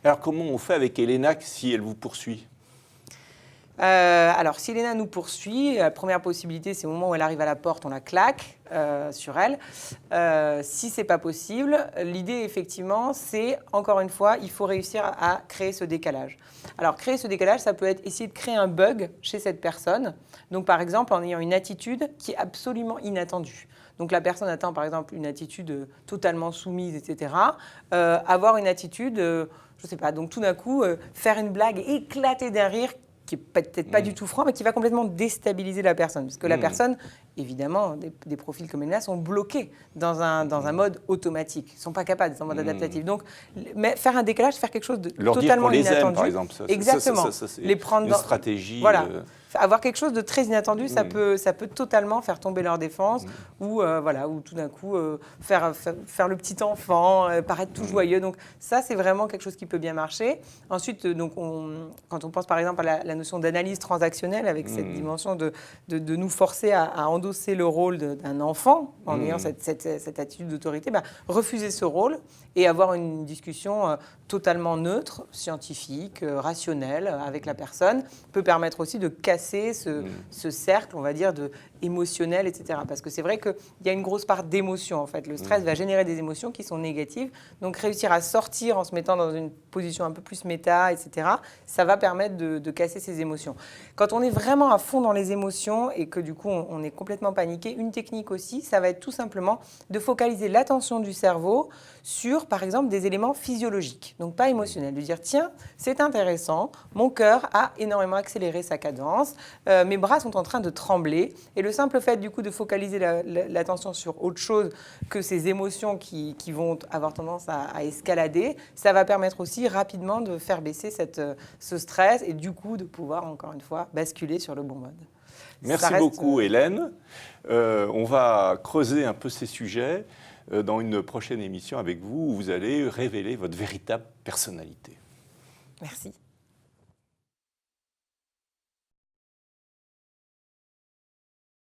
Alors comment on fait avec Elena si elle vous poursuit ? Alors, si Elena nous poursuit, la première possibilité, c'est au moment où elle arrive à la porte, on la claque sur elle. Si ce n'est pas possible, l'idée, effectivement, c'est, encore une fois, il faut réussir à créer ce décalage. Alors, créer ce décalage, ça peut être essayer de créer un bug chez cette personne. Donc, par exemple, en ayant une attitude qui est absolument inattendue. Donc, la personne attend, par exemple, une attitude totalement soumise, etc. Avoir une attitude, je ne sais pas, donc tout d'un coup, faire une blague, éclater d'un rire, qui n'est peut-être pas du tout franc, mais qui va complètement déstabiliser la personne. Parce que la personne, évidemment, des profils comme Elena sont bloqués dans un mode automatique. Ils ne sont pas capables d'être en mode adaptatif. Donc, mais faire un décalage, faire quelque chose de leur totalement dire qu'on inattendu. les aime, par exemple. Exactement. Ça, c'est les prendre une stratégie. Voilà. Avoir quelque chose de très inattendu, ça peut totalement faire tomber leur défense ou tout d'un coup faire le petit enfant, paraître tout joyeux. Donc ça, c'est vraiment quelque chose qui peut bien marcher. Ensuite, quand on pense par exemple à la notion d'analyse transactionnelle avec cette dimension de nous forcer à endosser le rôle d'un enfant en ayant cette attitude d'autorité, refuser ce rôle et avoir une discussion totalement neutre, scientifique, rationnelle avec la personne peut permettre aussi de casser ce cercle, on va dire, émotionnel, etc. Parce que c'est vrai qu'il y a une grosse part d'émotion, en fait. Le stress va générer des émotions qui sont négatives. Donc, réussir à sortir en se mettant dans une position un peu plus méta, etc., ça va permettre de casser ces émotions. Quand on est vraiment à fond dans les émotions et que, du coup, on est complètement paniqué, une technique aussi, ça va être tout simplement de focaliser l'attention du cerveau sur, par exemple, des éléments physiologiques, donc pas émotionnels. De dire, tiens, c'est intéressant, mon cœur a énormément accéléré sa cadence, mes bras sont en train de trembler, et le simple fait, du coup, de focaliser l'attention sur autre chose que ces émotions qui vont avoir tendance à escalader, ça va permettre aussi rapidement de faire baisser ce stress et du coup de pouvoir, encore une fois, basculer sur le bon mode. Merci beaucoup, Hélène. On va creuser un peu ces sujets dans une prochaine émission avec vous où vous allez révéler votre véritable personnalité. Merci.